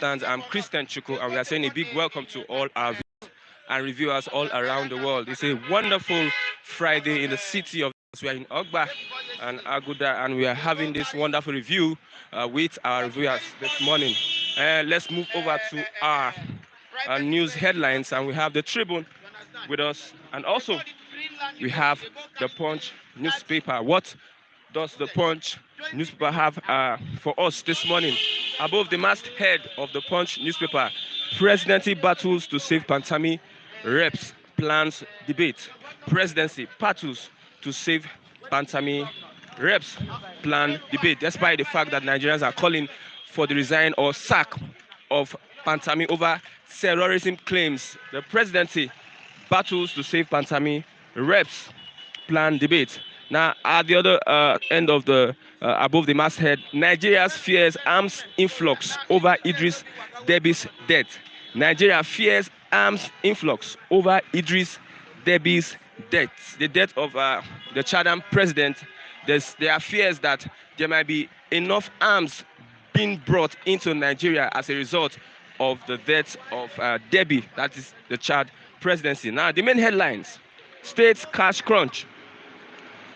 Newsstand. I'm Christian Chuku, and we are saying a big welcome to all our viewers and reviewers all around the world. It's a wonderful Friday in the city of. We are in Ogba and Aguda, and we are having this wonderful review with our reviewers this morning. Let's move over to our news headlines, and we have the Tribune with us, and also we have the Punch newspaper. What does the Punch newspaper have for us this morning? Above the masthead of the Punch newspaper, presidency battles to save Pantami, reps plans debate. Presidency battles to save Pantami, reps plan debate. Despite the fact that Nigerians are calling for the resign or sack of Pantami over terrorism claims, the presidency battles to save Pantami, reps plan debate. Now, at the other end of the above the masthead, Nigeria's fears arms influx over Idris Deby's death. Nigeria fears arms influx over Idris Deby's death. The death of the Chadam president. There are fears that there might be enough arms being brought into Nigeria as a result of the death of Deby, that is the Chad presidency. Now, the main headlines: states cash crunch.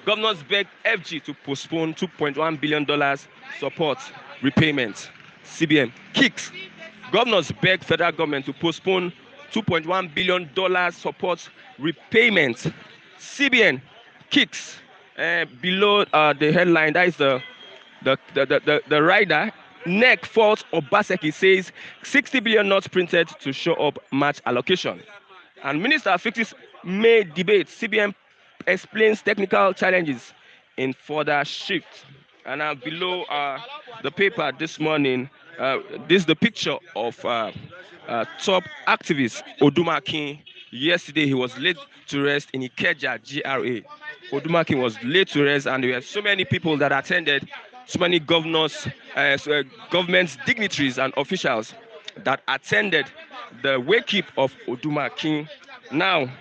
Governors beg FG to postpone $2.1 billion support repayment. CBN kicks. Governors beg federal government to postpone $2.1 billion support repayment. CBN kicks. Below the headline, that is the rider. NEC faults Obaseki, says 60 billion not printed to show up match allocation. And Minister fixes May debate. CBN explains technical challenges in further shift. And below the paper this morning, this is the picture of top activist Odumakin. Yesterday, he was laid to rest in Ikeja GRA. Odumakin was laid to rest, and there were so many people that attended, so many governors, government dignitaries and officials that attended the wake-up of Odumakin. Now,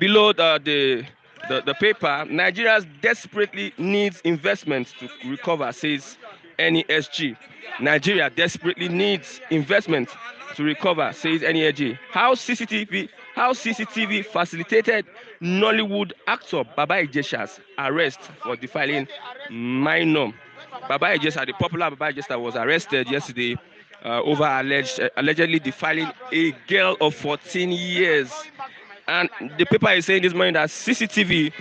below the paper, Nigeria desperately needs investment to recover, says NESG. Nigeria desperately needs investment to recover, says NESG. How CCTV facilitated Nollywood actor Baba Ijesha's arrest for defiling minor. Baba Ijesha, the popular Baba Ijesha, was arrested yesterday over allegedly defiling a girl of 14 years. And the paper is saying this morning that CCTV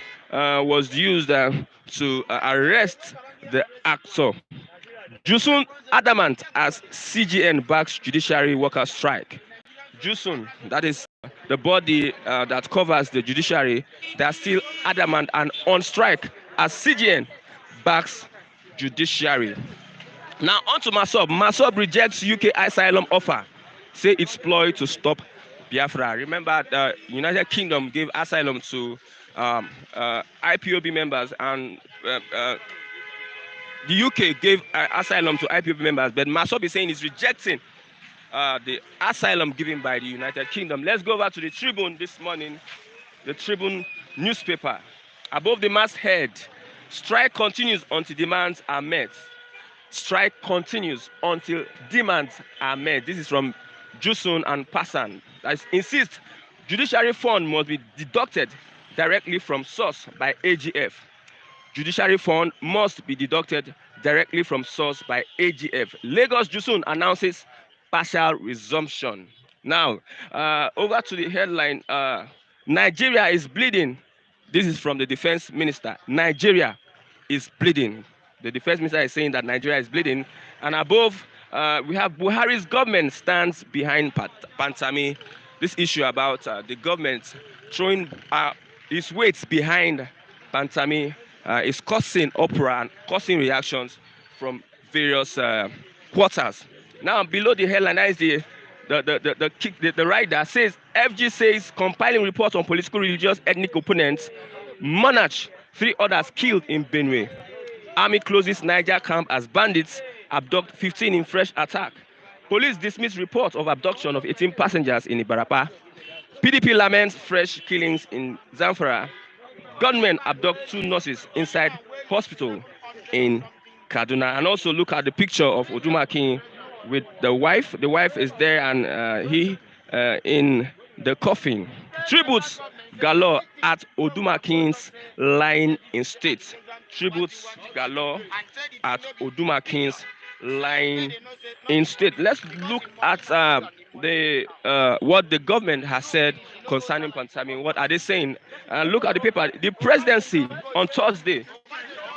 was used to arrest the actor. Jusun adamant as CGN backs judiciary workers strike. Jusun, that is the body that covers the judiciary, they are still adamant and on strike as CGN backs judiciary. Now on to Masob. Masob rejects UK asylum offer, say it's ploy to stop Biafra. Remember, the United Kingdom gave asylum to IPOB members, and the UK gave asylum to IPOB members, but Masob is saying he's rejecting the asylum given by the United Kingdom. Let's go over to the Tribune this morning, the Tribune newspaper. Above the masthead, strike continues until demands are met. Strike continues until demands are met. This is from Jusun and Passan. That insists judiciary fund must be deducted directly from source by AGF. Judiciary fund must be deducted directly from source by AGF. Lagos Jusun announces partial resumption. Now, over to the headline. Nigeria is bleeding. This is from the defense minister. Nigeria is bleeding. The defense minister is saying that Nigeria is bleeding. And above, we have Buhari's government stands behind Pantami. This issue about the government throwing its weight behind Pantami is causing uproar and causing reactions from various quarters. Now, below the headline, that is the rider says FG says compiling report on political, religious, ethnic opponents. Monarch, 3 others killed in Benue. Army closes Niger camp as bandits abduct 15 in fresh attack. Police dismiss report of abduction of 18 passengers in Ibarapa. PDP laments fresh killings in Zamfara. Gunmen abduct 2 nurses inside hospital in Kaduna. And also look at the picture of Odumakin with the wife. The wife is there, and he in the coffin. Tributes galore at Odumakin's lying in state. Tributes galore at Odumakin's lying in state. Let's look at the what the government has said concerning Pantami. What are they saying? Look at the paper. The presidency on Thursday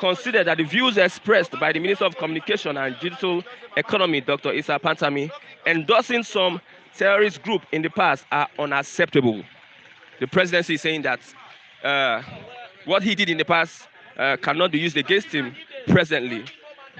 considered that the views expressed by the Minister of Communication and Digital Economy, Dr. Issa Pantami, endorsing some terrorist group in the past are unacceptable. The presidency is saying that uh, what he did in the past cannot be used against him presently,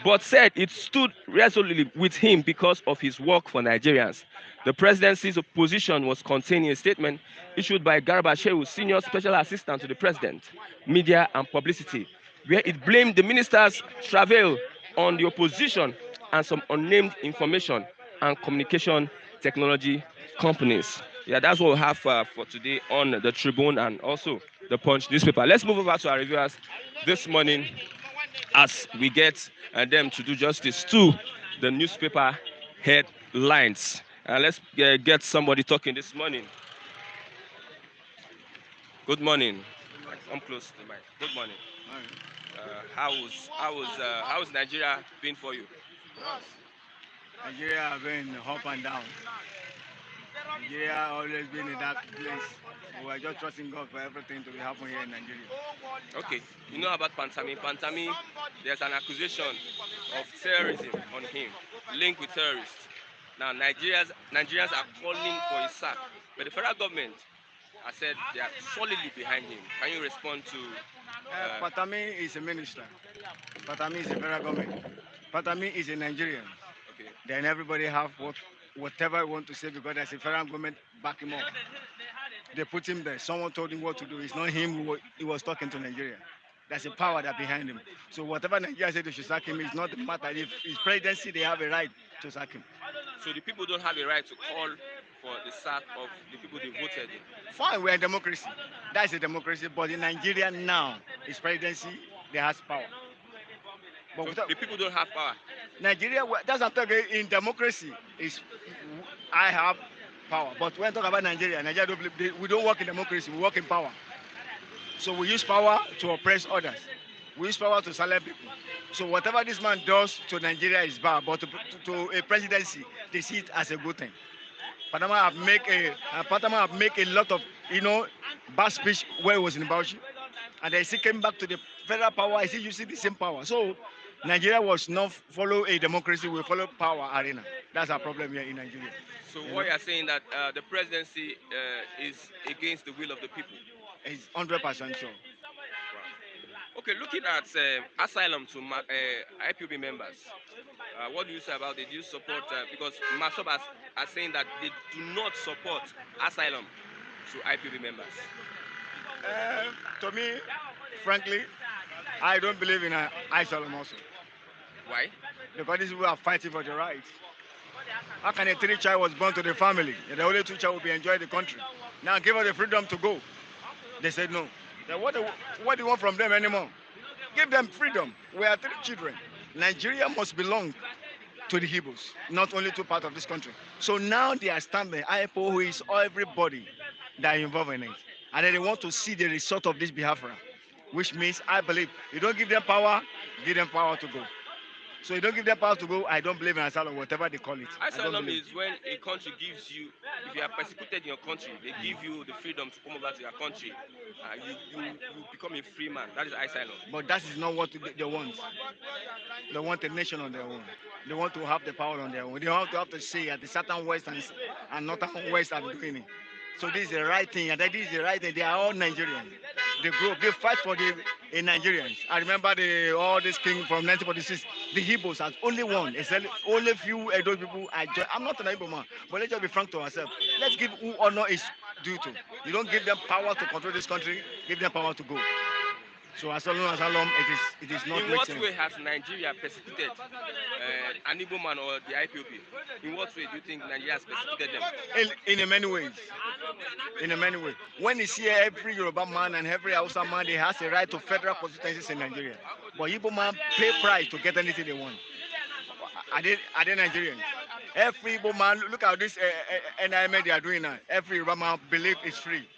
but said it stood resolutely with him because of his work for Nigerians. The presidency's position was contained in a statement issued by Garba Shehu, Senior Special Assistant to the President, Media and Publicity, where it blamed the minister's travel on the opposition and some unnamed information and communication technology companies. Yeah, that's what we have for today on the Tribune and also the Punch newspaper. Let's move over to our reviewers this morning as we get them to do justice to the newspaper headlines. Let's get somebody talking this morning. Good morning. Come close to the mic. Good morning. How's Nigeria been for you? Yes. Nigeria have been up and down. Nigeria always been in that place. We are just trusting God for everything to be happening here in Nigeria. Okay, you know about Pantami. Pantami, there's an accusation of terrorism on him, linked with terrorists. Now, Nigerians are calling for his sack, but the federal government has said they are solidly behind him. Can you respond to? Patami is a minister. Patami is a federal government. Patami is a Nigerian. Okay. Then everybody have whatever he want to say because there's a federal government back him up. They put him there. Someone told him what to do. It's not him he was talking to Nigeria. There's a power that behind him. So whatever Nigeria said they should sack him, it's not the matter. If it's presidency, they have a right to sack him. So the people don't have a right to call for the sack of the people they voted in. Fine, we're a democracy. That's a democracy. But in Nigeria now, it's presidency, they has power. But so the people don't have power. Nigeria, that's what I'm talking. In democracy, I have power. But when I talk about Nigeria, we don't work in democracy. We work in power. So we use power to oppress others. We use power to silence people. So whatever this man does to Nigeria is bad, but to a presidency, they see it as a good thing. Panama have make a lot of bad speech where it was in Bauchi, and they still came back to the federal power. I see using the same power. So Nigeria was not follow a democracy, we follow power arena. That's our problem here in Nigeria. So what you're saying that the presidency is against the will of the people? It's 100% so. Wow. Okay, looking at asylum to IPOB members, what do you say about it? Do you support, because Masop are saying that they do not support asylum to IPOB members? To me, frankly, I don't believe in asylum also. Why? Because these people are fighting for the rights. How can a 3-child was born to the family? The only 2 child will be enjoying the country. Now give us the freedom to go. They said no. Then what do you want from them anymore? Give them freedom. We are 3 children. Nigeria must belong to the Igbos, not only to part of this country. So now they are standing. IPO who is everybody that are involved in it. And then they want to see the result of this Biafra, which means I believe you don't give them power, give them power to go. So you don't give them power to go, I don't believe in asylum, whatever they call it. Asylum is when a country gives you, if you are persecuted in your country, they give you the freedom to come over to your country. You become a free man. That is asylum. But that is not what they want. They want a nation on their own. They want to have the power on their own. They want to have to say at the southern west and northern west are doing it. So this is the right thing, and that is the right thing. They are all Nigerians. They fight for the Nigerians. I remember all this king from 1946. The Igbos has only one. It's only few Edo people. I'm not an Igbo man, but let's just be frank to ourselves. Let's give who honor is due to. You don't give them power to control this country. Give them power to go. So as long it is not. In what way has Nigeria persecuted an Igbo man or the IPOB? In what way do you think Nigeria has persecuted them? In many ways. In many ways. When you see every Yoruba man and every Hausa man, they has a right to federal constituencies in Nigeria. But Igbo man pay price to get anything they want. Are they Nigerians? Every Igbo man, look at this NIM they are doing now. Every Igbo man believe it's free.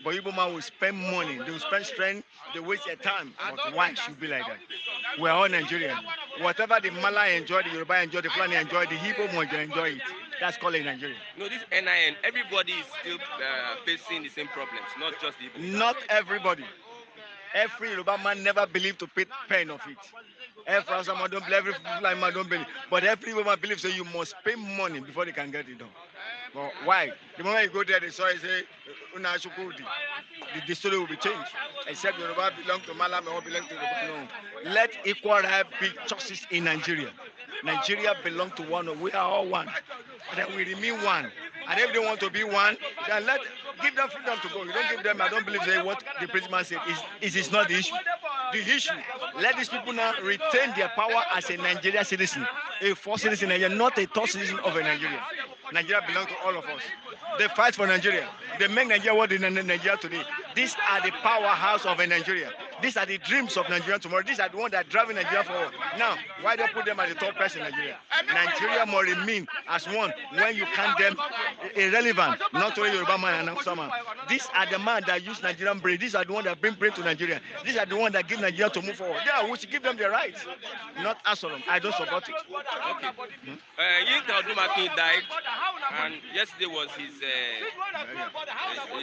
But Igbo man will spend money, they will spend strength, they waste their time. But why should be like that? We are all Nigerian. Whatever the Mala enjoy, the Yoruba enjoy, the Fulani enjoy, the Igbo must enjoy it. That's called in Nigeria. No, this NIN, everybody is still facing the same problems, not just the Igbo. Not everybody. Every Yoruba man never believed to pay pen of it. Every Hausa man don't believe, every Fulani man don't believe. But every woman believes that you must pay money before they can get it done. But why? The moment you go there, they saw it say, the story will be changed. Except Yoruba belong to Malam or belong to Yoruba. No. Let equal right be justice in Nigeria. Nigeria belongs to one. We are all one. And then we remain one. And if they want to be one, then give them freedom to go. You don't give them, I don't believe they what the president said is not the issue. The issue, let these people now retain their power as a Nigerian citizen, a first citizen in Nigeria, not a third citizen of a Nigeria. Nigeria belongs to all of us. They fight for Nigeria. They make Nigeria what is Nigeria today. These are the powerhouse of a Nigeria. These are the dreams of Nigeria tomorrow. These are the ones that are driving Nigeria forward. Now, why do you put them as the third person in Nigeria? Nigeria must remain as one when you count them irrelevant, not only Yoruba man and Hausa man. These are the men that use Nigerian brain. These are the ones that bring brain to Nigeria. These are the ones that give Nigeria to move forward. Yeah, we should give them the rights, not Asylum. I don't support it. Okay. Yinka Odumaki died, and yesterday was his. He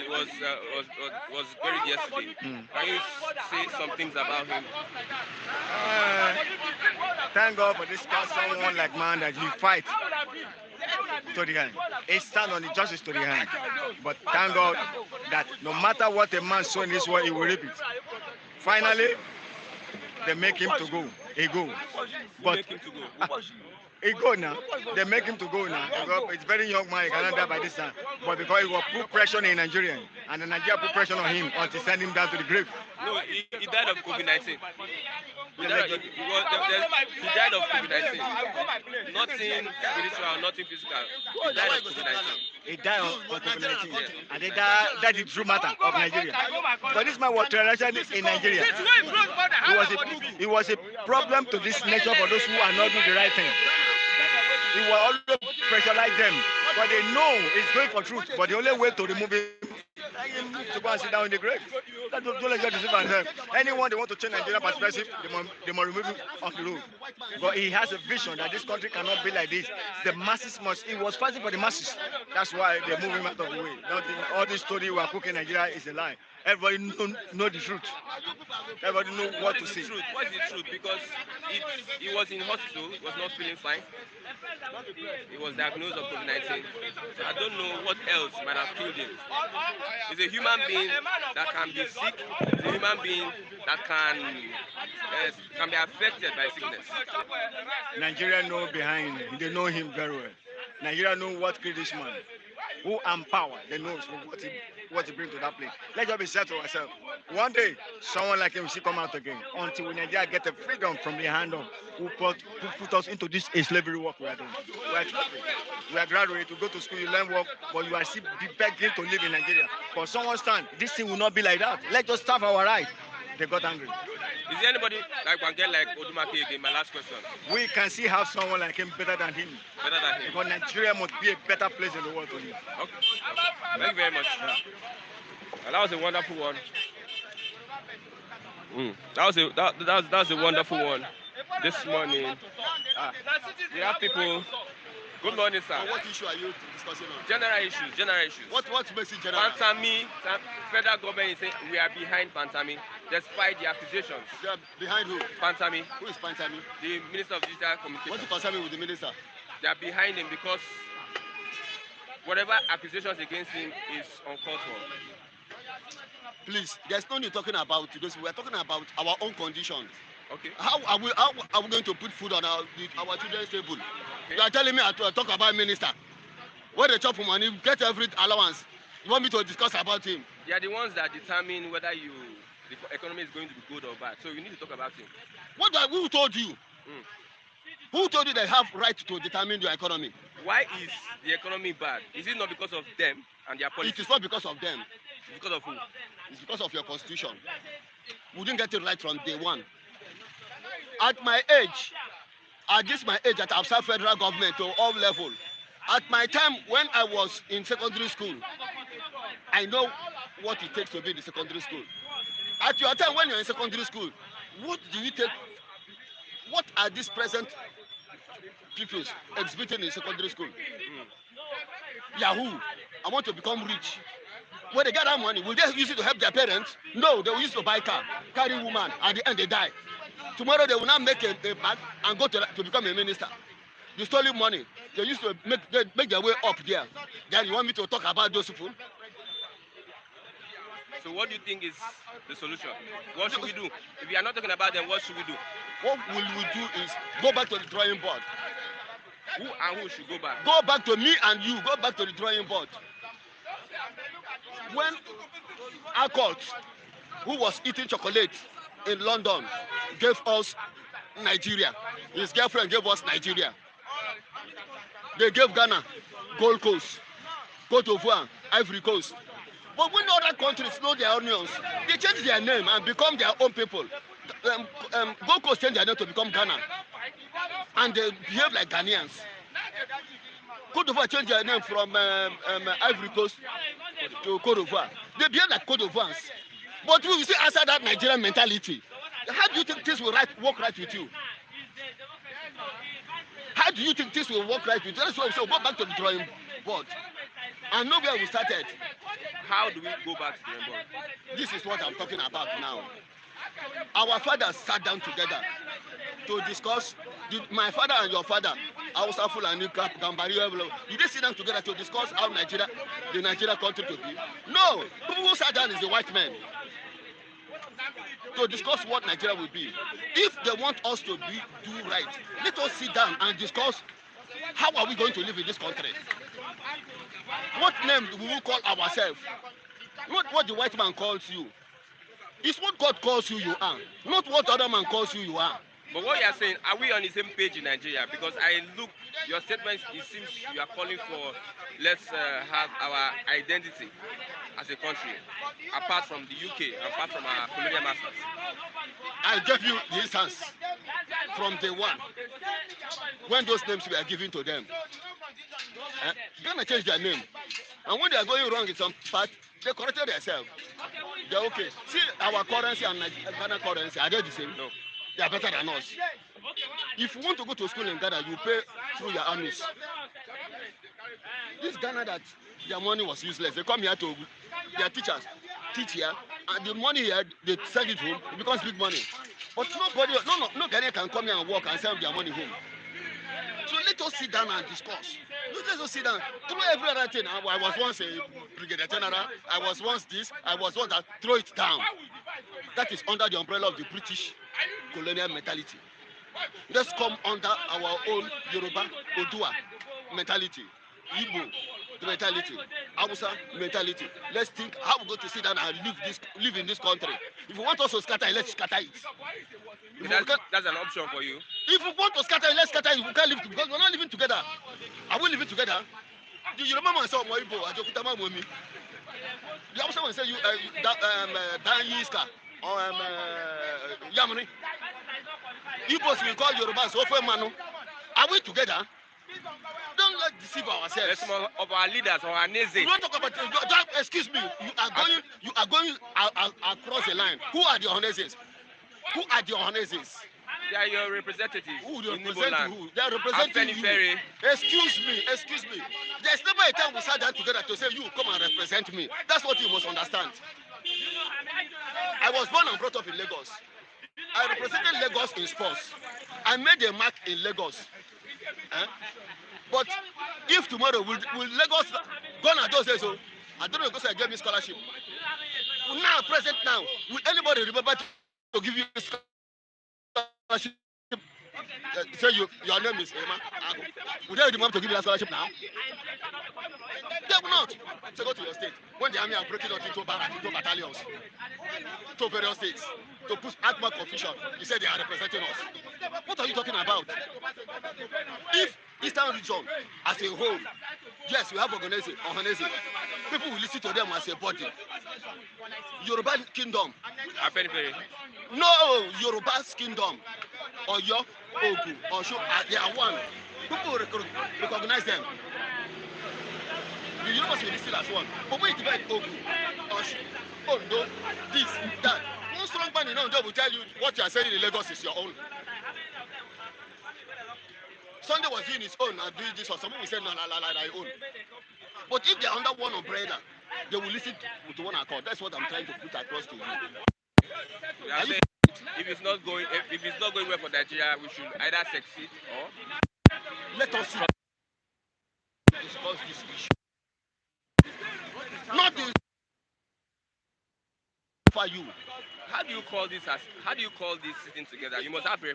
was buried yesterday. Can you say some things about him? Thank God for this guy, someone like man that he fight to the end. He stand on the justice to the end. But thank God that no matter what a man sow in this world, he will reap it. Finally, they make him to go. He go. But he go now. They make him to go now. It's very young man. He cannot die by this time. But because he will put pressure in Nigeria, and the Nigeria put pressure on him until send him down to the grave. No, he died of COVID-19. He died of COVID-19. Nothing spiritual, nothing physical. He died of COVID-19. He died of COVID-19. Yeah. And that is the true matter of Nigeria. But this man was terrorized in Nigeria. He was a problem to this nation for those who are not doing the right thing. He will always pressurize them, but they know it's going for truth. But the only way to remove him is to go and sit down in the grave. Don't let you deceive themselves. Anyone they want to change Nigerian perspective, they must remove him off the road. But he has a vision that this country cannot be like this. The masses must. He was fighting for the masses. That's why they move him out of the way. All this story we are cooking in Nigeria is a lie. Everybody know the truth. Everybody know what to say. What is the truth? Because he was in hospital, he was not feeling fine. He was diagnosed with COVID-19. So I don't know what else might have killed him. He's a human being that can be sick. He's a human being that can be affected by sickness. Nigeria know behind him. They know him very well. Nigeria know what killed this man. Who empowered, they know what he brings to that place. Let's just be said to ourselves. One day, someone like him will still come out again. Until Nigeria get the freedom from the hand of who put us into this slavery work we are doing. We are graduated to go to school, you learn work, but you are still begging to live in Nigeria. For someone stand, this thing will not be like that. Let's just start our right. They got angry. Is there anybody that can get like Odumaki again? My last question. We can see how someone like him better than him. Better than him. Because Nigeria must be a better place in the world to live. Okay. Thank you very much. Yeah. Well, that was a wonderful one. That was a wonderful one this morning. We have people. Good morning, sir. What issue are you discussing on? General issues. What makes it general? Pantami, federal government is saying we are behind Pantami, despite the accusations. They are behind who? Pantami. Who is Pantami? The Minister of Digital Communications. What's the concern with the minister? They are behind him because whatever accusations against him is uncalled for. Please, there's no need talking about this. We are talking about our own conditions. Okay. How are we going to put food on our children's table? Okay. You are telling me to talk about minister. Where they chop money, get every allowance. You want me to discuss about him? They are the ones that determine whether the economy is going to be good or bad. So you need to talk about him. Who told you? Who told you they have right to determine your economy? Why is the economy bad? Is it not because of them and their policies? It is not because of them. It's because of who? It's because of your constitution. We didn't get it right from day one. At my age, that I've served federal government to all levels, At my time when I was in secondary school, I know what it takes to be in the secondary school. At your time when you're in secondary school, what do you take? What are these present people exhibiting in secondary school? Yahoo! I want to become rich. When they get that money, will they use it to help their parents? No, they will use it to buy car, carry woman, at the end they die. Tomorrow they will not make a bag and go to become a minister. The stolen money, they used to make their way up there. Then you want me to talk about those people? So what do you think is the solution? What should we do? If we are not talking about them, what should we do? What will we do is go back to the drawing board. Who and who should go back? Go back to me and you. Go back to the drawing board. When Alcott, who was eating chocolate in London, gave us Nigeria, his girlfriend gave us Nigeria. They gave Ghana Gold Coast, Cote d'Ivoire, Ivory Coast. But when other countries know their onions, they change their name and become their own people. Gold Coast changed their name to become Ghana, and they behave like Ghanaians. Cote d'Ivoire changed their name from Ivory Coast to Cote d'Ivoire. They behave like Cote d'Ivoireans. But we will still answer that Nigerian mentality. How do you think this will work right with you? How do you think this will work right with you? That's why we say go back to the drawing board. And know where we started. How do we go back to the drawing board? This is what I'm talking about now. Our fathers sat down together to discuss. My father and your father, Hausa Fulani, Gambari, did they sit down together to discuss how the Nigeria country to be? No, people who sat down is the white men to discuss what Nigeria will be. If they want us to do right, let us sit down and discuss how are we going to live in this country. What name do we call ourselves? Not what the white man calls you. It's what God calls you, you are. Not what other man calls you, you are. But what you are saying, are we on the same page in Nigeria? Because I look, your statements, it seems you are calling for let's have our identity as a country, apart from the UK, apart from our colonial masters. I gave you the instance from day one, when those names were given to them. Ghana changed their name. And when they are going wrong in some part, they corrected themselves. They're okay. See, our currency and Ghana currency, are they the same? No. They are better than us. If you want to go to school in Ghana, you pay through your armies. This Ghana that their money was useless. They come here to, their teachers teach here, and the money here, they send it home, it becomes big money. But no Ghanaian can come here and work and send their money home. So let us sit down and discuss. Let us sit down. Throw every other thing. I was once a brigadier general. I was once this. I was once that. Throw it down. That is under the umbrella of the British colonial mentality. Let's come under our own Yoruba, Odua mentality, Igbo mentality, Hausa mentality. Let's think how we're going to sit down and live in this country. If you want us to scatter, let's scatter it. That's an option for you. If you want to scatter, let's scatter it. We can't live because we're not living together. Are we living together? Do you remember myself, Moibo, Ajokutama Momi? The Hausa man say you Dan Yiska or Yamani. Igbos will call Yorubas Ofe Manu. Are we together? Don't let deceive ourselves. Let's more of our leaders or our nations. You don't talk about excuse me. You are going across the line. Who are the Ohaneses? Who are the Ohaneses? They are your representatives. Who they in represent Igbo land. who? They are representing you. Excuse me. There's never a time we sat down together to say you come and represent me. That's what you must understand. I was born and brought up in Lagos. I represented Lagos in sports. I made a mark in Lagos. But if tomorrow will Lagos gone at those days, so I don't know because I gave me scholarship. Now, present now, will anybody remember to give you scholarship? Say your name is Emma. Would they remember to give you that scholarship now? They will not. So go to your state. When the army are breaking out into battalions, to various states, to push Atma confusion, you say they are representing us. What are you talking about? If Eastern region as a whole, yes, we have organizing. People will listen to them as a body. Yoruba kingdom. No, Yoruba's kingdom. Oyo, Ogu, Osho, they are one. People will recognize them. you know what's still as one. But when you divide Ogu, Ondo, this, that, one strong man in Ondo will tell you what you are saying in Lagos is your own. Sunday was doing his own and doing this, or someone will say, no, I own. But if they are under one umbrella, they will listen to one accord. That's what I'm trying to put across to you. If it's not going well for Nigeria, we should either succeed or let us discuss this issue. Not this for you. How do you call this sitting together? You must have a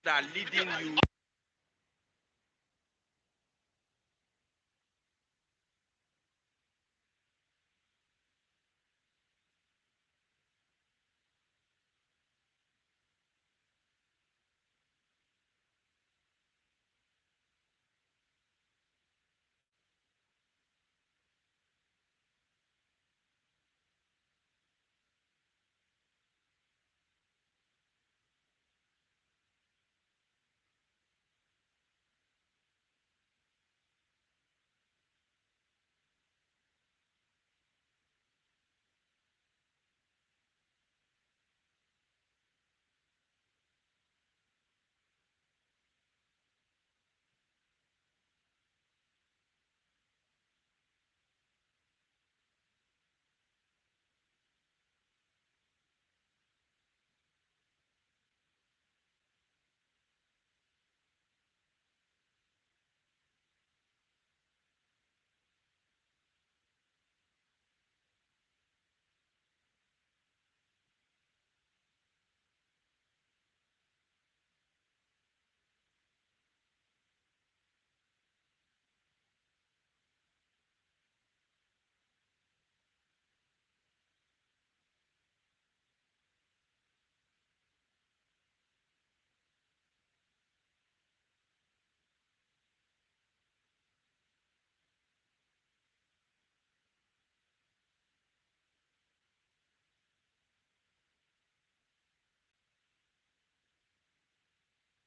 that leading you.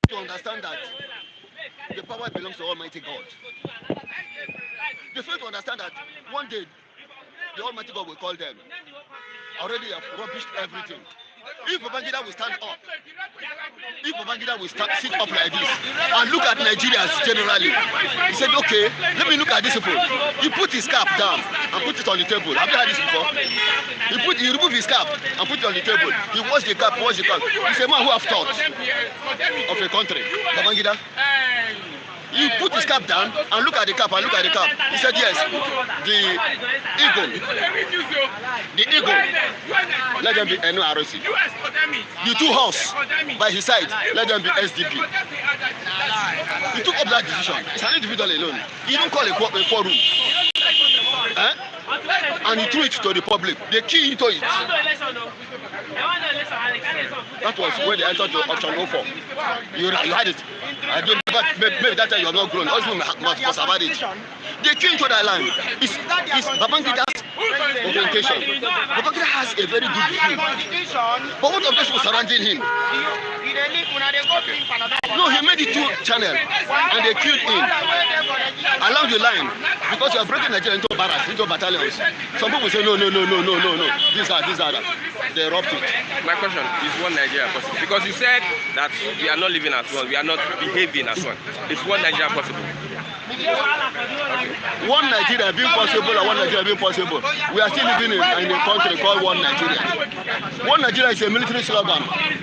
To understand that the power belongs to Almighty God. They fail to understand that one day the Almighty God will call them. Already have rubbished everything. If Babangida will stand up, if Babangida will sit up like this and look at Nigerians generally, he said, okay, let me look at these people. He put his cap down and put it on the table. Have you heard this before? He removed his cap and put it on the table. He washed the cap, He's a man who have thought of a country. Babangida. He put his cap down and look at the cap and look at the cap. He said, yes, the eagle, let them be NRC. The two horse by his side, let them be SDP. He took up that decision. It's an individual alone. He didn't call a quorum. And he threw it to the public. They keyed into it. That was when they entered the option 04. You had it. I don't know, but maybe that time you have not grown. Also, must have had it. They came to that land. It's Babangida's orientation. Babangida has a very good view. But what of those who surrounding him? No, he made it 2 channels and they killed him along the line because you are breaking Nigeria into barracks, into battalions. Some people say no. These are that. They robbed it. My question is one Nigeria possible? Because you said that we are not living as one, we are not behaving as one. Is one Nigeria possible? One Nigeria being possible and one Nigeria being possible. We are still living in a country called one Nigeria. One Nigeria is a military slogan.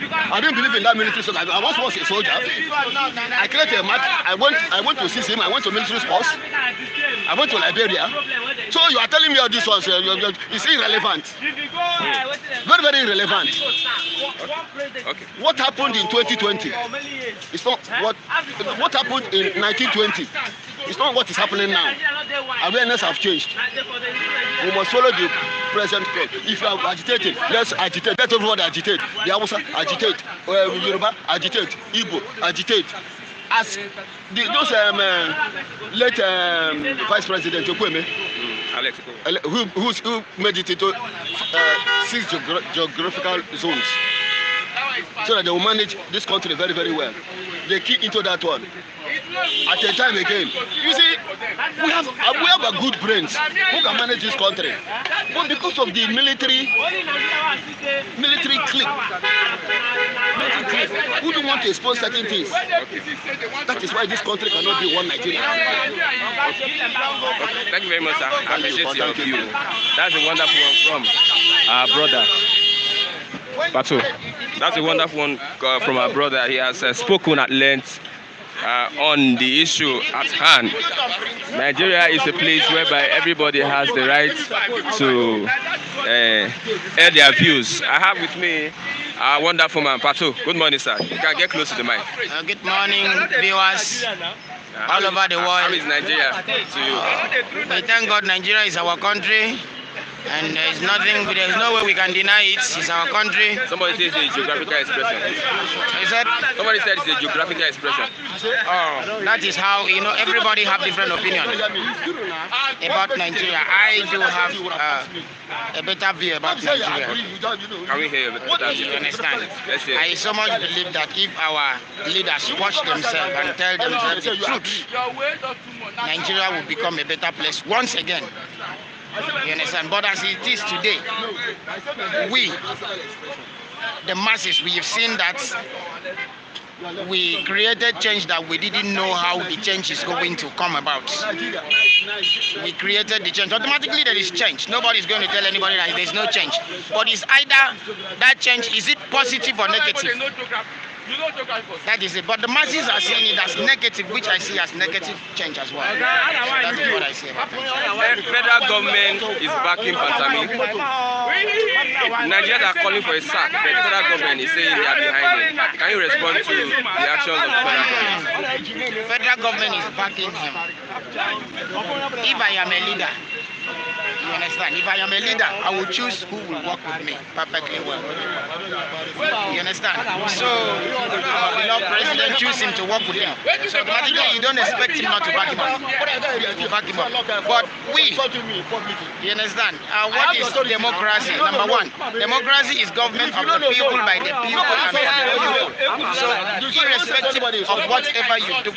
I didn't believe in that military slogan. I once was a soldier. I created a match. I went to see him. I went to military sports. I went to Liberia. So you are telling me all these ones, it's irrelevant. Very, very irrelevant. Okay. What happened in 2020? It's not what happened in 1920. It's not what is happening now. Awareness have changed. We must follow the present code. If you are agitating, let's agitate. Let everybody agitate. The Hausa agitate. Yoruba agitate. Igbo agitate. As those late Vice President Okweme, who made it into 6 geographical zones, so that they will manage this country very, very well. They key into that one. At a time again, you see, we have are good brains who can manage this country. But because of the military clique, who don't want to expose certain things. That is why this country cannot be one Nigeria. Okay, thank you very much, sir. I appreciate your view. That's a wonderful one from our brother, Batu. That's a wonderful one from our brother. He has spoken at length on the issue at hand. Nigeria is a place whereby everybody has the right to air their views. I have with me our wonderful man, Pato. Good morning, sir. You can get close to the mic. Good morning, viewers all over the world. How is Nigeria to you? We thank God Nigeria is our country. And there's no way we can deny it. It's our country. Somebody says it's a geographical expression. Somebody said it's a geographical expression. Oh, that is how, everybody have different opinion about Nigeria. I do have a better view about Nigeria. Can we hear a better view? You understand? I so much believe that if our leaders watch themselves and tell themselves the truth, Nigeria will become a better place once again. You understand? But as it is today, we, the masses, we have seen that we created change that we didn't know how the change is going to come about. We created the change. Automatically there is change. Nobody is going to tell anybody that there is no change. But it's either that change, is it positive or negative? That is it. But the masses are seeing it as negative, which I see as negative change as well. That's what I see about it. Federal government is backing Pantami. Nigerians are calling for a sack, but the federal government is saying they are behind it. Can you respond to the actions of the federal government? Federal government is backing him. If I am a leader, you understand? If I am a leader, I will choose who will work with me perfectly well. You understand? So, our beloved president choose him to work with him. So automatically, you don't expect him not to back him up. To back him up. But we, you understand? What is democracy? Number one, democracy is government of the people, by the people, and for the people. So, irrespective of whatever you do,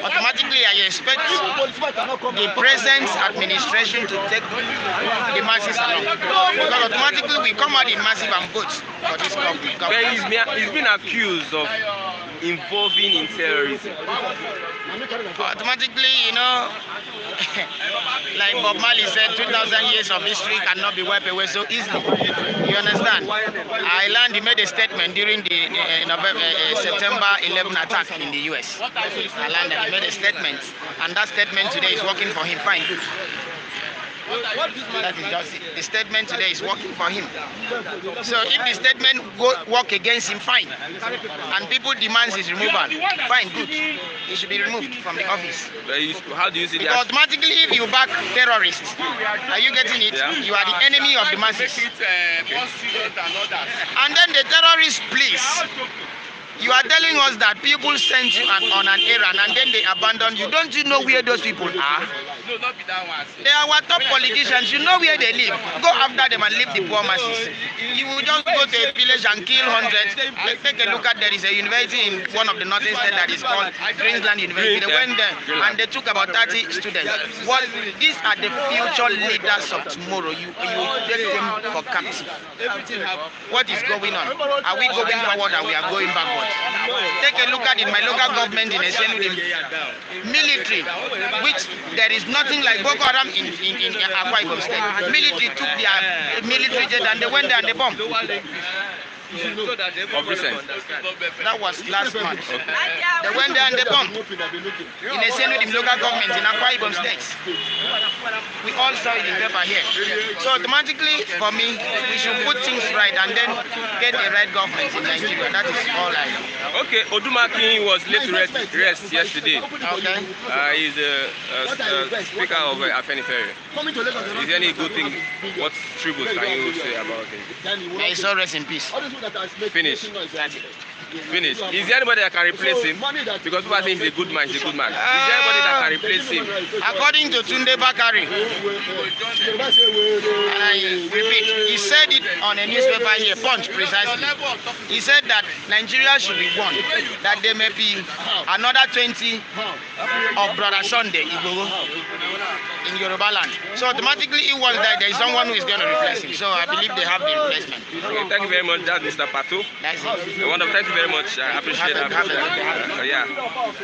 automatically I expect the present administration to take the masses along. Because automatically we come out in massive and vote for this government. But he's been accused of involving in terrorism. Automatically, like Bob Marley said, 2,000 years of history cannot be wiped away so easily. You understand? Ireland, he made a statement during the September 11 attack in the US. Ireland, he made a statement, and that statement today is working for him. Fine, good. That is just it. The statement today is working for him. So if the statement work against him, fine. And people demand his removal, fine, good. He should be removed from the office. How do you see that? Because automatically if you back terrorists, are you getting it? Yeah. You are the enemy of the masses. And then the terrorists, please. You are telling us that people sent you on an errand and then they abandon you. Don't you know where those people are? No, not be that one. They are our top politicians. You know where they live. Go after them and leave the poor masses. You will just go to a village and kill hundreds. Take a look at, there is a university in one of the northern states that is called Queensland University. They went there and they took about 30 students. These are the future leaders of tomorrow. You take them for captive. What is going on? Are we going forward or we are going backward? Take a look at it. My local government in Esenudim, military, which there is nothing like Boko Haram in Akwa Ibom State. Military took their military jet and they went there and they bombed. Of recent. That was last month. They went there and they bombed in Esenudim local government in Akwa Ibom State. We all saw it in paper here. So automatically, for me, we should put things right and then get the right government in Nigeria. That is all I know. Okay, Odumaki was laid to rest yesterday. Okay. He's the speaker of Afenifere. Is there any good thing? What tribute can you say about him? May his soul rest in peace. Finish. Finish. Is there anybody that can replace him? Because people are saying he's a good man, he's a good man. Is there anybody that can replace him? According to Tunde Bakari, and I repeat, he said it on a newspaper here, Punch precisely. He said that Nigeria should be one, that there may be another 20 of Brother Sunday Igboho. in Yoruba land. So automatically, he was that there is someone who is going to replace him. So I believe they have the replacement. Okay, thank you very much, that's Mr. Pato. That's it. Wonderful, thank you very much. I appreciate that.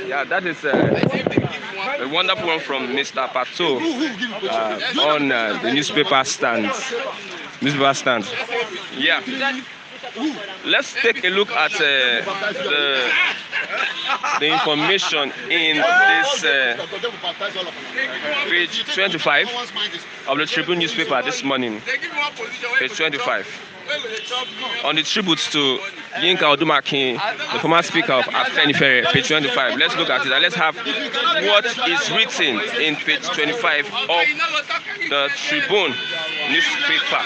Yeah, that is a wonderful one from Mr. Pato on the newspaper stands. Yeah. Let's take a look at the information in this page 25 of the Tribune newspaper this morning. Page 25. On the tributes to Yinka Odumakin, the former speaker of Afenifere, page 25. Let's look at it and let's have what is written in page 25 of the Tribune newspaper.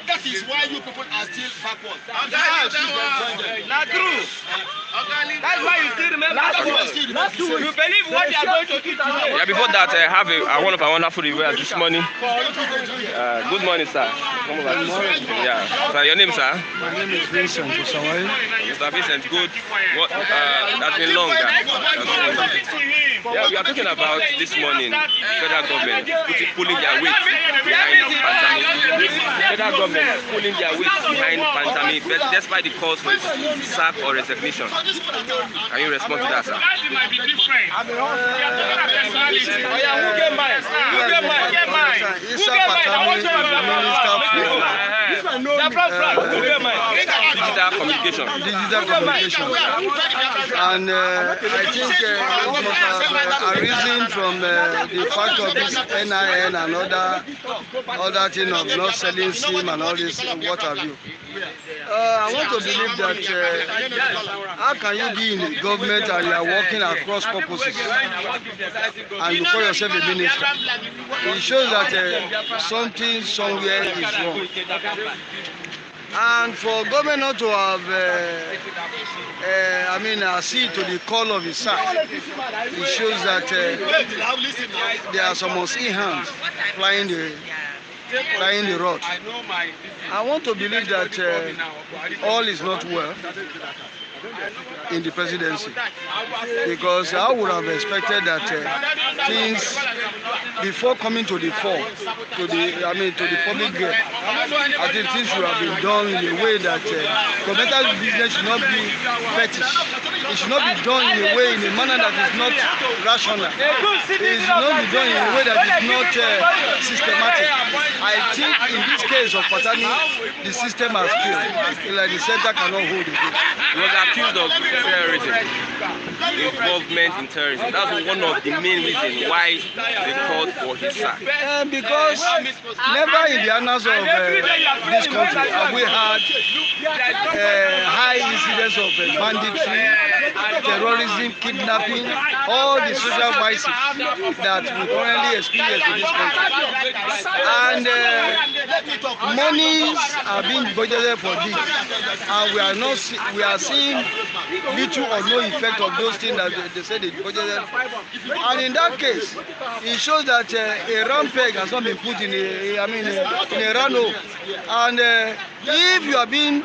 That is why you people are still backward. Not true. That's why you still remember. You believe what they are going to do today. Yeah, before that, I have one of our wonderful reviewers this morning. Good morning, sir. Yeah. Sir, your name, sir? My name is Vincent. Mr. Vincent, good. What? That's been long. Yeah, we are talking about this morning. Federal government pulling their weight behind pandemic. Federal government pulling their weight behind pandemic, but despite the calls for sack or resignation. Can you respond to that, sir? Digital communication. And I think it must have arisen from the fact of this NIN and other thing of not selling SIM and all this, what have you. I want to believe that how can you be in the government and you are working across purposes and you call yourself a minister? It shows that something somewhere is wrong. And for government not to have, accede to the call of his son, it shows that there are some unseen hands flying the rod. I want to believe that all is not well in the presidency, because I would have expected that things before coming to the fore, to the public good, I think things should have been done in a way that governmental business should not be fetish. It should not be done in a manner that is not rational. It should not be done in a way that is not systematic. I think in this case of Patani, the system has failed. Like the center cannot hold it. He was accused of terrorism, involvement in terrorism. That's one of the main reasons why they called for his sack. Because never in the annals of this country have we had high incidence of banditry, terrorism, kidnapping, all the social vices that we currently experience in this country. And monies are being budgeted for this, and we are seeing little or no effect of those things that they say they budgeted for. And in that case, it shows that a round peg has not been put in a round hole. And if you are being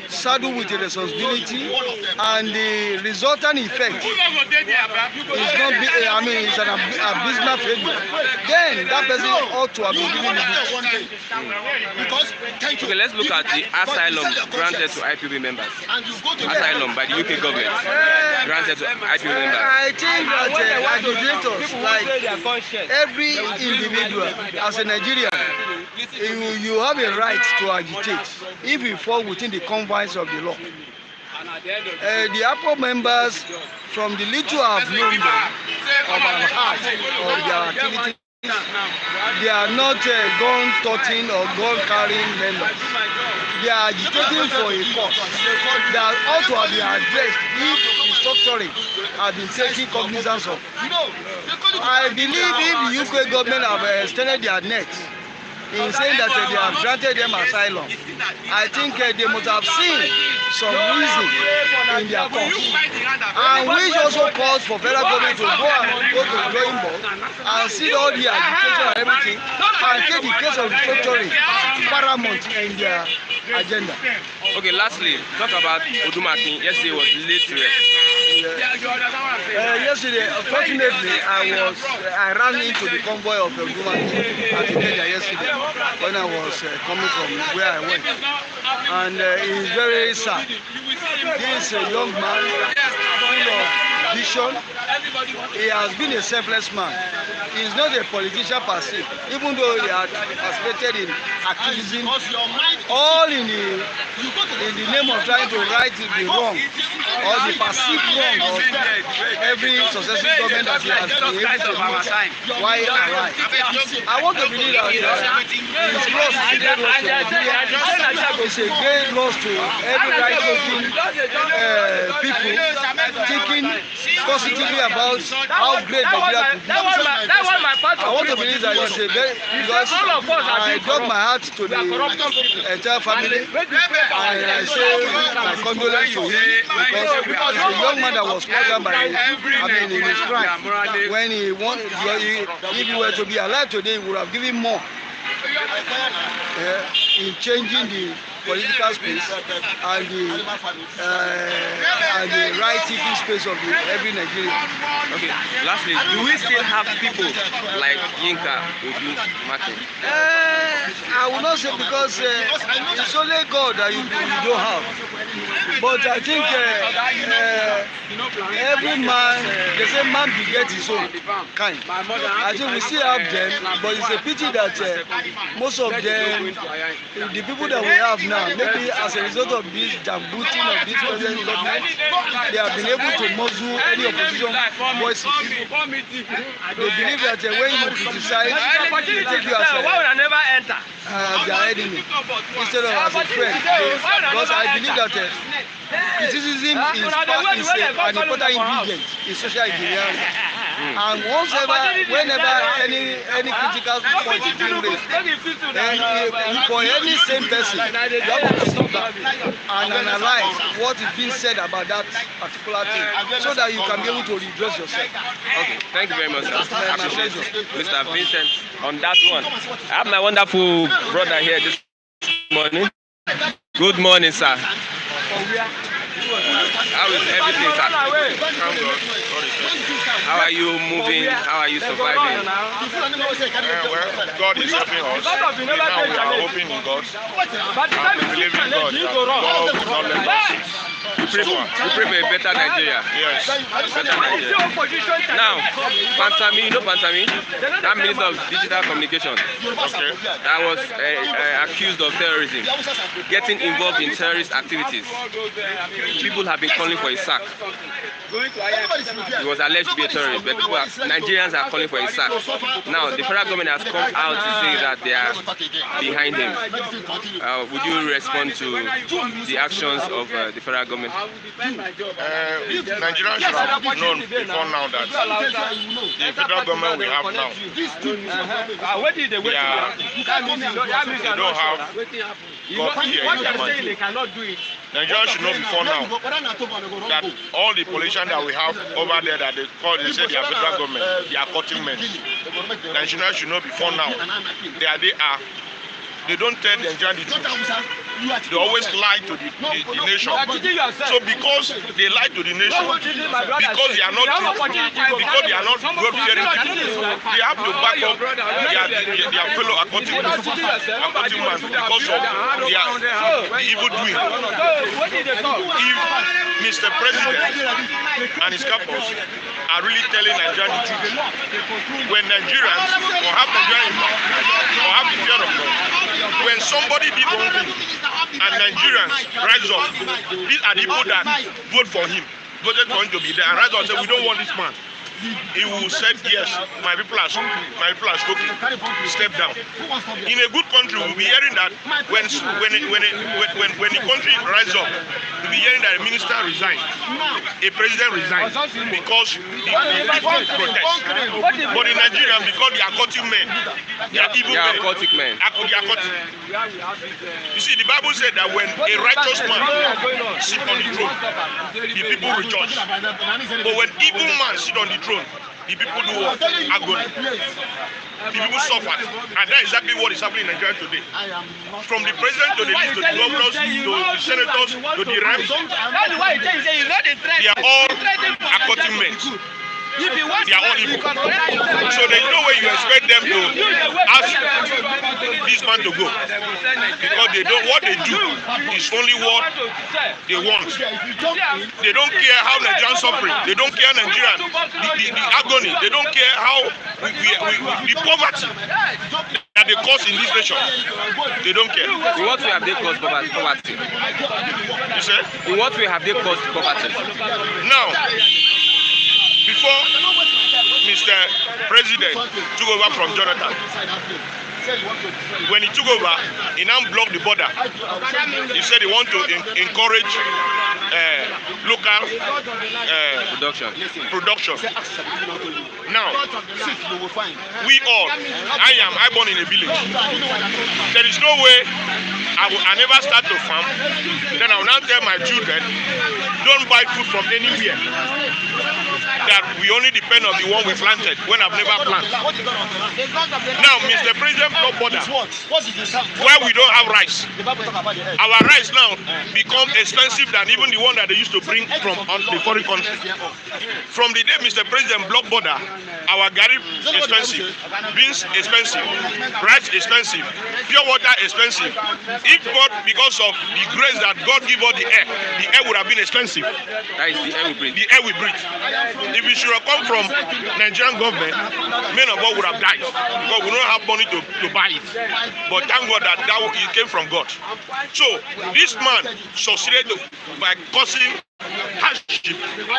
saddled with a responsibility and the resultant effect is not it's an abysmal failure, then that person ought to have been given it. Okay, let's look at the asylum granted to IPB members. Asylum by the UK government granted to IPB members. I think that agitators, like every individual as a Nigerian, you have a right to agitate if you fall within the confines of the law. The APO members, from the little I've known them of our heart of their activities, they are not gun-toting or gun-carrying members. They are agitating for a cause that ought to have been addressed if the structuring has been taken cognizance of. I believe if the UK government have extended their net in saying that they have granted them asylum, I think they must have seen some reason in their cause, and which also calls for federal government to go to the drawing board and see all the agitation and everything, and take the case of restructuring paramount in their agenda. Okay, lastly, talk about Odumakin. Yesterday was laid to rest. Yesterday, unfortunately, I ran into the convoy of a woman at Ikeja yesterday when I was coming from where I went, and it's very sad. This is a young man full of vision. He has been a selfless man. He is not a politician per se, even though he had participated in activism, all in the name of trying to right the wrong or the perceived wrong of every successive government that he has been able to do while alive. I want to believe that his loss is a great loss to Nigeria. It's a great loss to every right-thinking people thinking positively about how great Nigeria could be. I want to believe that it's a very, because I got my heart to the entire family, and I say my condolence to him, because the young man that was murdered by in his crime, when he wanted, if he were to be alive today, he would have given more in changing the political space and the right-thinking space of every Nigerian. Okay. Lastly, do we still have people like Yinka Odu Martin? I will not say, because it's only God that you don't have. But I think every man, they say man begets his own kind. I think we still have them, but it's a pity that most of them, the people that we have now, maybe as a result of this jambooting of this present government, they have been able to muzzle any opposition voices. They believe that when you criticize, they take you as their enemy instead of as a friend. Because I believe that criticism is an important ingredient in social engineering. And whenever any critical point is being raised, then for any same person, you have to stop that and analyze what is being said about that particular thing, so that you can be able to redress yourself. Okay, thank you very much, sir. I appreciate you, Mr. Vincent, on that one. I have my wonderful brother here this morning. Good morning, sir. How is everything, sir? How are you moving? How are you surviving? Well, God is helping us. Now we are hoping in God. And we believe in God. God will not let us. We pray for a better Nigeria. Yes. Better Nigeria. Now, Pantami, you know Pantami? That Minister of Digital Communication. Okay. That was accused of terrorism, getting involved in terrorist activities. People have been calling for his sack. He was alleged to be a terrorist, but Nigerians are calling for his sack. Now, the federal government has come out to say that they are behind him. Would you respond to the actions of the federal government? Nigerians should have known before now that the federal government we have now, they don't have God here in the country. Nigerians should know before now that all the politicians that we have over there that they say they are federal government, they are cutting men. Nigerians should know before now that they are. They don't tell the Nigerians the truth. They always lie to the nation. So because they lie to the nation, because they are not God fearing people, they have to back up their fellow according man because of their evil doing. If Mr. President and his couples are really telling Nigerians the truth, when Nigerians will have Nigerians or have the fear of God, when somebody did wrong thing and Nigerians rise up, these are the people that vote for him, voted for him to be there, and rise up and say, we don't want this man. He will say, yes, my people are spoken, step down. In a good country, we'll be hearing that when the country rises up, we'll be hearing that a minister resigns, a president resigns, because the people protest. But in Nigeria, because they are cutting men, they are evil men. You see, the Bible said that when a righteous man sits on the throne, the people rejoice. But when evil man sits on the throne, the the people do what? Agony. The people suffer. And that's exactly what is happening in Nigeria today. From the president to the least, to the governors, to the senators, to the reps, they are all accoutrements. They are all evil. So there's no way you expect them to ask this man to go. Because they don't, what they do is only what they want. They don't care how Nigerians suffering. They don't care Nigerian, the agony. They don't care how the poverty that they cause in this nation. They don't care. In what way have they caused poverty? You say? In what way have they caused poverty? Now, before Mr. President took over from Jonathan, when he took over, he now blocked the border. He said he want to encourage local production. Now, we all, I born in a village. There is no way I never start to farm. Then I will now tell my children, don't buy food from anywhere. That we only depend on the one we planted when I've never planted. Now, Mr. President block border where we don't have rice. Our rice now become expensive than even the one that they used to bring from the foreign country. From the day Mr. President block border, our garri expensive, beans expensive, rice expensive, pure water expensive. If not because of the grace that God give us the air would have been expensive. That is the air we breathe. The air we breathe. If it should have come from Nigerian government, many of us would have died because we don't have money to buy it. But thank God that it came from God. So this man succeeded by causing hardship,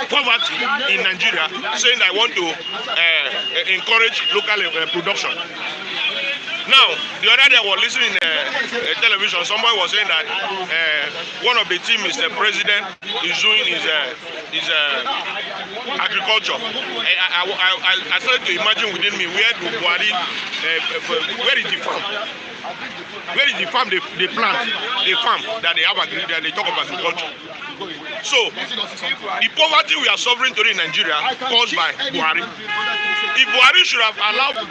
poverty in Nigeria, saying I want to encourage local production. Now, the other day I was listening to television, somebody was saying that one of the team is the president is doing his agriculture. I started to imagine within me where do Buhari, where is the farm? Where is the farm they plant? The farm that they have agreed that they talk about agriculture. So, the poverty we are suffering today in Nigeria caused by Buhari. If Buhari should have allowed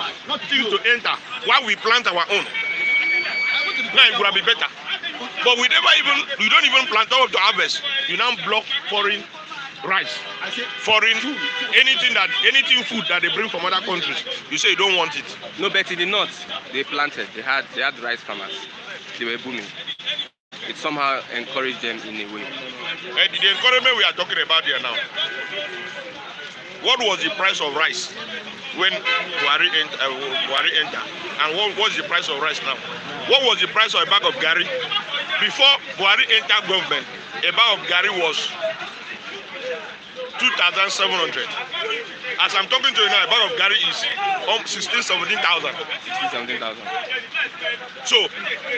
things to enter while we plant our own, now it would have been better. But we don't even plant all to harvest. You now block foreign rice, foreign anything food that they bring from other countries. You say you don't want it. No, but in the north, they planted. They had rice farmers. They were booming. It somehow encouraged them in a way. The encouragement we are talking about here now. What was the price of rice when Buhari entered? And what was the price of rice now? What was the price of a bag of garri? Before Buhari entered government, a bag of garri was 2,700. As I'm talking to you now, a bag of garri is 17,000. So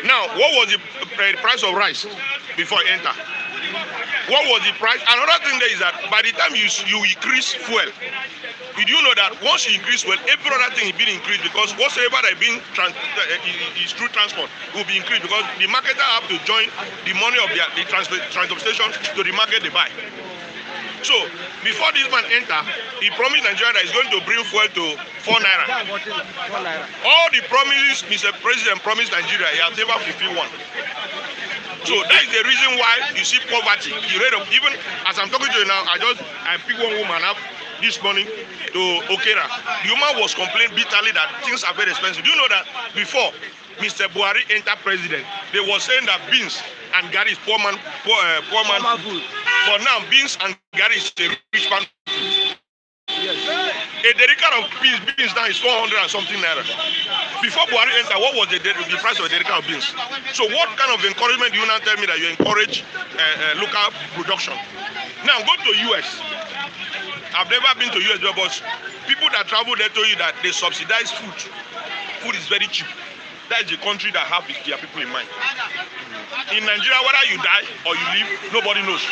now, what was the price of rice before I enter? What was the price? Another thing there is that by the time you increase fuel, did you know that once you increase fuel, every other thing is being increased because whatsoever that is through transport will be increased because the marketer have to join the money of the transportation to the market they buy. So before this man enter, he promised Nigeria that he's going to bring fuel to 4 naira. All the promises Mr. President promised Nigeria, he has never fulfilled one. So that is the reason why you see poverty. The rate of, even as I'm talking to you now, I picked one woman up this morning to Okera. The woman was complaining bitterly that things are very expensive. Do you know that before Mr. Buhari entered president, they were saying that beans and garri is poor man food. But now beans and garri is a rich man food. Yes. A dedica of beans now is 400 and something naira. Before Buhari entered, what was the price of a dedica of beans? So what kind of encouragement do you now tell me that you encourage local production? Now go to US. I've never been to US, but people that travel there tell you that they subsidize food. Food is very cheap. That is the country that have their people in mind. In Nigeria, whether you die or you live, nobody knows.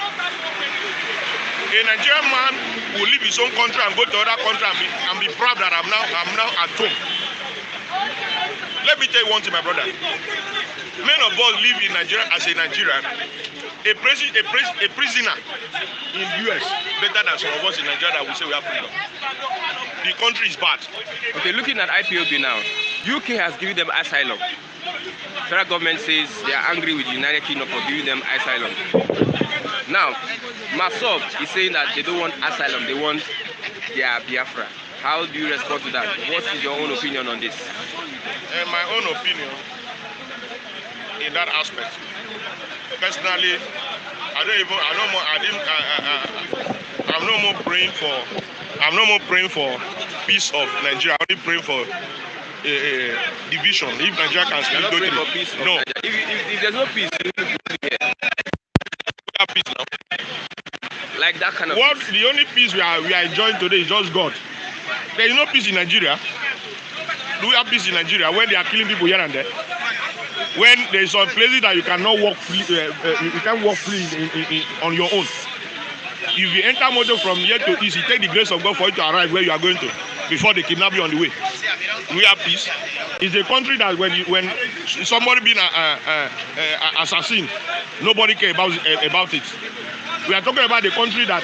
A Nigerian man will leave his own country and go to other country and be proud that I'm now at home. Let me tell you one thing, my brother. Many of us live in Nigeria as a Nigerian. A prisoner in US better than some of us in Nigeria that we say we have freedom. the country is bad. Okay, looking at IPOB now, UK has given them asylum. Federal government says they are angry with the United Kingdom for giving them asylum. Now, Masob is saying that they don't want asylum, they want their Biafra. How do you respond to that? What is your own opinion on this? My own opinion in that aspect, personally, I'm no more praying for peace of Nigeria. I'm only praying for division. If Nigeria can still go through, peace no. If there's no peace, we have peace now. Like that kind of what peace. The only peace we are enjoying today is just God. There is no peace in Nigeria. Do we have peace in Nigeria when they are killing people here and there? When there is some places that you cannot walk free, you can't walk free on your own. If you enter motor from here to east, you take the grace of God for you to arrive where you are going to before they kidnap you on the way. Do we have peace? It's a country that when somebody being assassin, nobody care about it. We are talking about the country that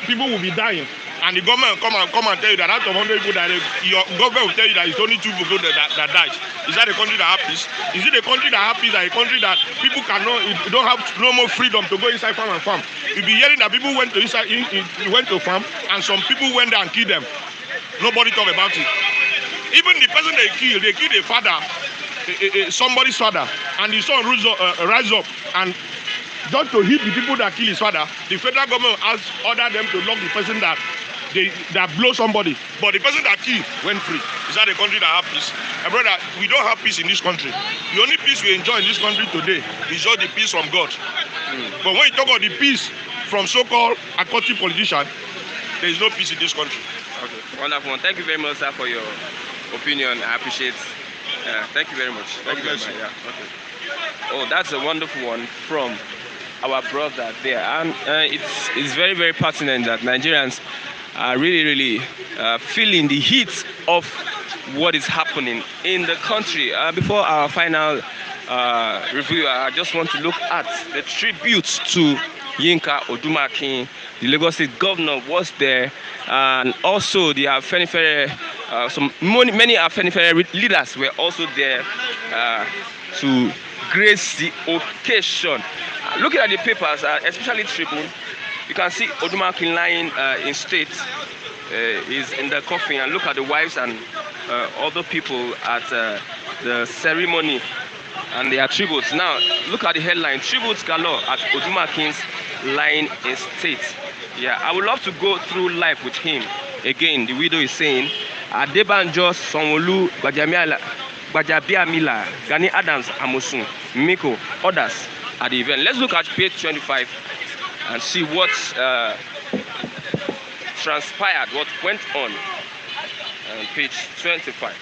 people will be dying, and the government will come and tell you that out of 100 people that your government will tell you that it's only 2 people that died. Is that a country that has peace? Is it a country that has peace, or a country that people don't have no more freedom to go inside farm and farm? You'll be hearing that people went to farm and some people went there and killed them. Nobody talk about it. Even the person they killed a father, somebody's father, and the son rise up and just to hit the people that kill his father, the federal government has ordered them to lock the person that blow somebody. But the person that killed went free. Is that a country that has peace? My brother, we don't have peace in this country. The only peace we enjoy in this country today is just the peace from God. But when you talk about the peace from so-called occultic politicians, there is no peace in this country. Okay, wonderful. Thank you very much, sir, for your opinion. I appreciate it. Thank you very much. Thank you very much. Yeah. Okay. Oh, that's a wonderful one from our brother there, and it's very, very pertinent that Nigerians are really feeling the heat of what is happening in the country. Before our final review, I just want to look at the tribute to Yinka Odumakin. The Lagos State Governor was there, and also the Afenifere, many Afenifere leaders were also there to grace the occasion. Looking at the papers, especially Tribune, you can see Odumakin lying in state. Is in the coffin, and look at the wives and other people at the ceremony and their tributes. Now, look at the headline: Tributes galore at Odumakin's lying in state. Yeah, I would love to go through life with him. Again, the widow is saying, Adebanjo, Sanwo-Olu, Gbajabiamila, Gani Adams, Amosun, Miko, others at the event. Let's look at page 25 and see what transpired, what went on page 25.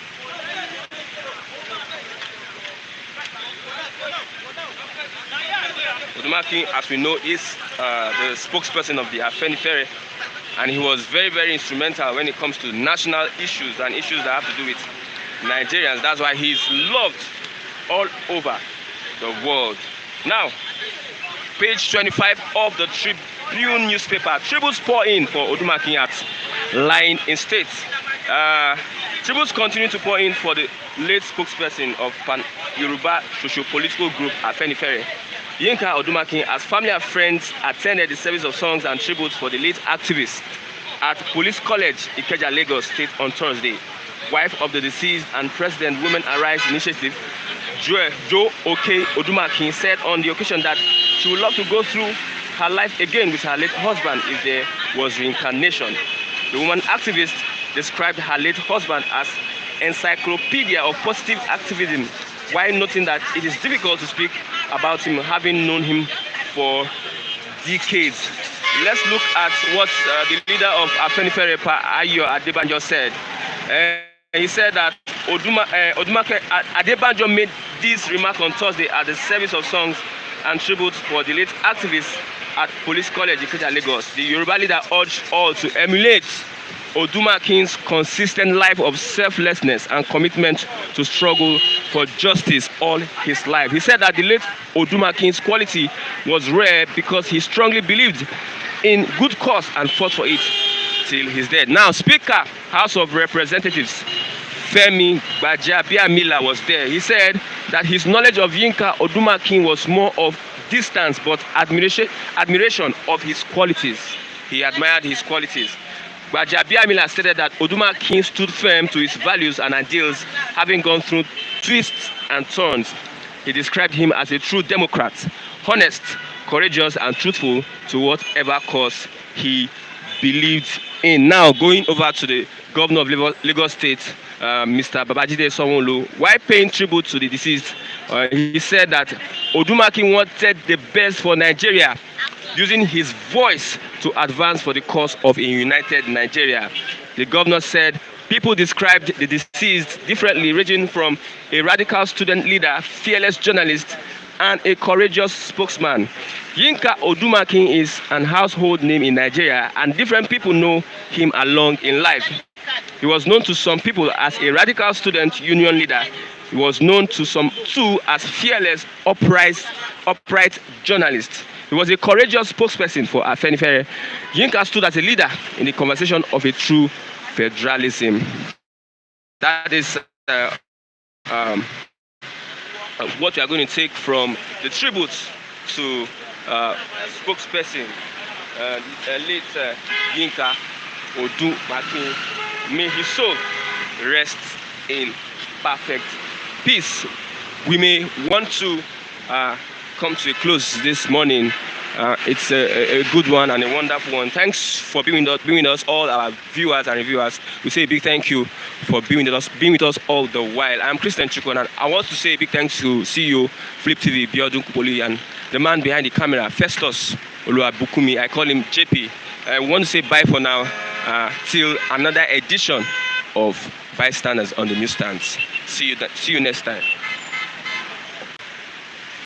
Odumakin, as we know, is the spokesperson of the Afenifere, and he was very, very instrumental when it comes to national issues and issues that have to do with Nigerians. That's why he's loved all over the world. Now, page 25 of the Tribune newspaper. Tributes pour in for Odumakin at lying in state. Tributes continue to pour in for the late spokesperson of Pan-Yoruba socio-political group Afenifere. Yinka Odumakin, as family and friends, attended the service of songs and tributes for the late activist at Police College, Ikeja, Lagos State on Thursday. Wife of the deceased and President Women Arise Initiative, Jo Oke Odumakin, said on the occasion that she would love to go through her life again with her late husband if there was reincarnation. The woman activist described her late husband as encyclopedia of positive activism, while noting that it is difficult to speak about him, having known him for decades. Let's look at what the leader of Afenifere, Ayo Adebanjo, said. He said that Odumakin Adebanjo made this remark on Thursday at the service of songs and tributes for the late activists at Police College, Ikeja, Lagos. The Yoruba leader urged all to emulate Odumakin's consistent life of selflessness and commitment to struggle for justice all his life. He said that the late Odumakin's quality was rare because he strongly believed in good cause and fought for it. till he's dead. Now, Speaker, House of Representatives, Femi Gbajabiamila was there. He said that his knowledge of Yinka Odumakin was more of distance but admiration of his qualities. He admired his qualities. Gbajabiamila stated that Odumakin stood firm to his values and ideals, having gone through twists and turns. He described him as a true Democrat, honest, courageous and truthful to whatever cause he believed in. Now, going over to the governor of Lagos State, Mr. Babajide Sanwo-Olu, while paying tribute to the deceased, he said that Odumakin wanted the best for Nigeria, using his voice to advance for the cause of a united Nigeria. The governor said people described the deceased differently, ranging from a radical student leader, fearless journalist, and a courageous spokesman. Yinka Odumakin is an household name in Nigeria, and different people know him along in life. He was known to some people as a radical student union leader. He was known to some too as fearless, upright journalist. He was a courageous spokesperson for Afenifere. Yinka stood as a leader in the conversation of a true federalism. That is what we are going to take from the tributes to spokesperson late Yinka Odumakin. May his soul rest in perfect peace. We may want to come to a close this morning. It's a good one and a wonderful one. Thanks for being with us, all our viewers and reviewers. We say a big thank you for being with us all the while. I'm Christian Chukwu, and I want to say a big thanks to CEO Fliptv Biodun Kupoli and the man behind the camera, Festus Oluwabukumi. I call him JP. I want to say bye for now till another edition of Bystanders on the Newsstand. See you next time.